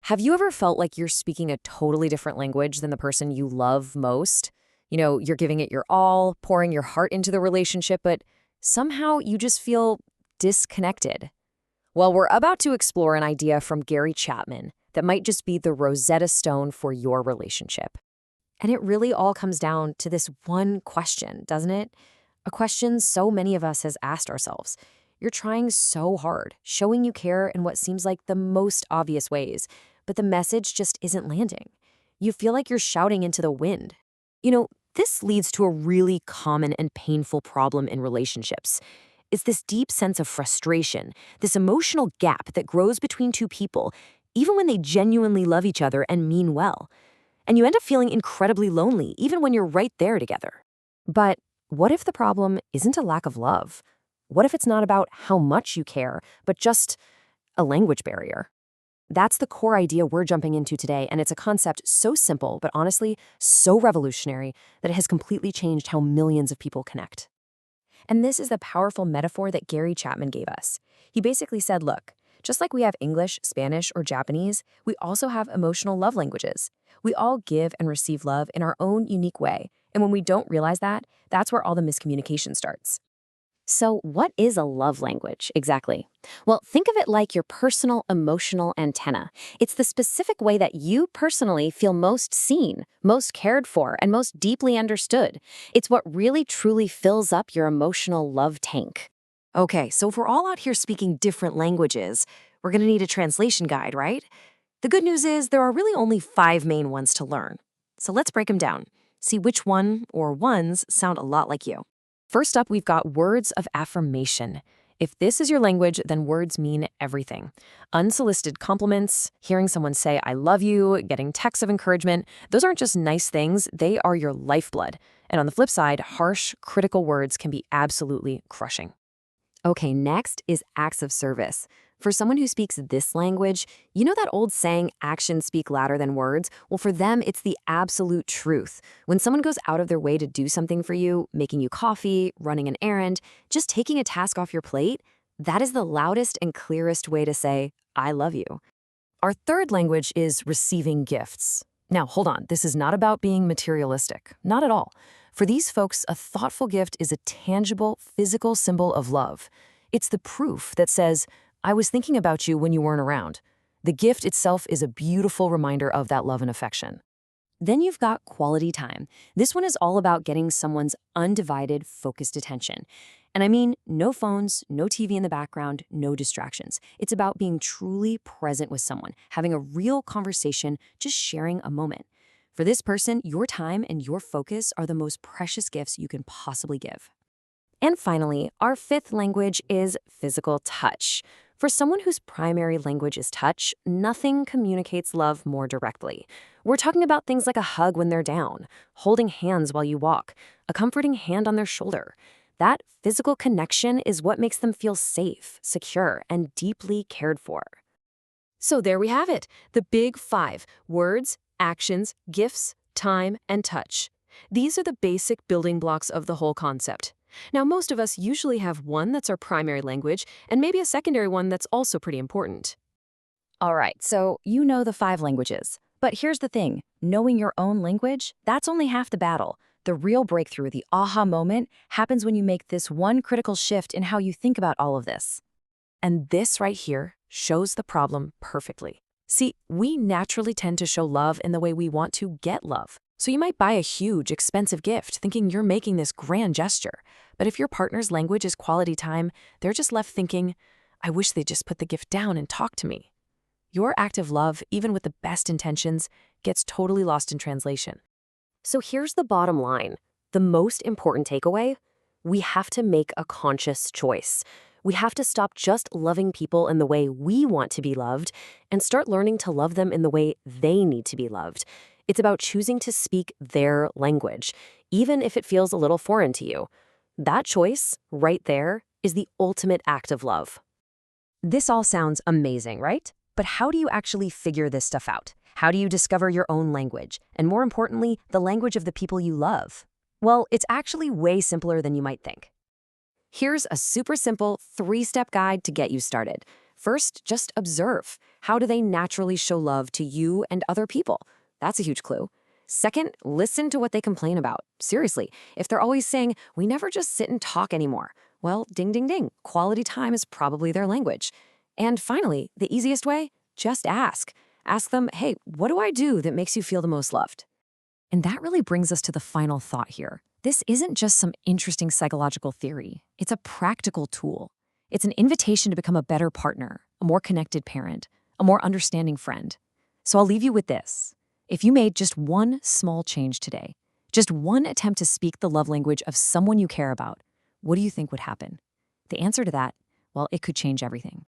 Have you ever felt like you're speaking a totally different language than the person you love most? You're giving it your all, pouring your heart into the relationship, but somehow you just feel disconnected. Well, we're about to explore an idea from Gary Chapman that might just be the Rosetta Stone for your relationship. And it really all comes down to this one question, doesn't it? A question so many of us has asked ourselves. You're trying so hard, showing you care in what seems like the most obvious ways, but the message just isn't landing. You feel like you're shouting into the wind. This leads to a really common and painful problem in relationships. It's this deep sense of frustration, this emotional gap that grows between two people, even when they genuinely love each other and mean well. And you end up feeling incredibly lonely, even when you're right there together. But what if the problem isn't a lack of love? What if it's not about how much you care, but just a language barrier? That's the core idea we're jumping into today, and it's a concept so simple, but honestly, so revolutionary that it has completely changed how millions of people connect. And this is the powerful metaphor that Gary Chapman gave us. He basically said, look, just like we have English, Spanish, or Japanese, we also have emotional love languages. We all give and receive love in our own unique way, and when we don't realize that, that's where all the miscommunication starts. So what is a love language exactly? Well, think of it like your personal emotional antenna. It's the specific way that you personally feel most seen, most cared for, and most deeply understood. It's what really truly fills up your emotional love tank. Okay, so if we're all out here speaking different languages, we're going to need a translation guide, right? The good news is there are really only 5 main ones to learn. So let's break them down. See which one or ones sound a lot like you. First up, we've got words of affirmation. If this is your language, then words mean everything. Unsolicited compliments, hearing someone say, I love you, getting texts of encouragement, those aren't just nice things, they are your lifeblood. And on the flip side, harsh, critical words can be absolutely crushing. Okay, next is acts of service. For someone who speaks this language, you know that old saying, actions speak louder than words? Well, for them, it's the absolute truth. When someone goes out of their way to do something for you, making you coffee, running an errand, just taking a task off your plate, that is the loudest and clearest way to say, I love you. Our third language is receiving gifts. Now, hold on, this is not about being materialistic. Not at all. For these folks, a thoughtful gift is a tangible, physical symbol of love. It's the proof that says, I was thinking about you when you weren't around. The gift itself is a beautiful reminder of that love and affection. Then you've got quality time. This one is all about getting someone's undivided, focused attention. And I mean, no phones, no TV in the background, no distractions. It's about being truly present with someone, having a real conversation, just sharing a moment. For this person, your time and your focus are the most precious gifts you can possibly give. And finally, our fifth language is physical touch. For someone whose primary language is touch, nothing communicates love more directly. We're talking about things like a hug when they're down, holding hands while you walk, a comforting hand on their shoulder. That physical connection is what makes them feel safe, secure, and deeply cared for. So there we have it, the big 5: words, actions, gifts, time, and touch. These are the basic building blocks of the whole concept. Now, most of us usually have one that's our primary language and maybe a secondary one that's also pretty important. All right, so you know the 5 languages. But here's the thing, knowing your own language, that's only half the battle. The real breakthrough, the aha moment, happens when you make this one critical shift in how you think about all of this. And this right here shows the problem perfectly. See, we naturally tend to show love in the way we want to get love. So you might buy a huge, expensive gift thinking you're making this grand gesture. But if your partner's language is quality time, they're just left thinking, I wish they'd just put the gift down and talk to me. Your act of love, even with the best intentions, gets totally lost in translation. So here's the bottom line. The most important takeaway: we have to make a conscious choice. We have to stop just loving people in the way we want to be loved and start learning to love them in the way they need to be loved. It's about choosing to speak their language, even if it feels a little foreign to you. That choice, right there, is the ultimate act of love. This all sounds amazing, right? But how do you actually figure this stuff out? How do you discover your own language? And more importantly, the language of the people you love? Well, it's actually way simpler than you might think. Here's a super simple 3-step guide to get you started. First, just observe. How do they naturally show love to you and other people? That's a huge clue. Second, listen to what they complain about. Seriously, if they're always saying, we never just sit and talk anymore, well, ding, ding, ding. Quality time is probably their language. And finally, the easiest way, just ask. Ask them, hey, what do I do that makes you feel the most loved? And that really brings us to the final thought here. This isn't just some interesting psychological theory. It's a practical tool. It's an invitation to become a better partner, a more connected parent, a more understanding friend. So I'll leave you with this. If you made just one small change today, just one attempt to speak the love language of someone you care about, what do you think would happen? The answer to that, well, it could change everything.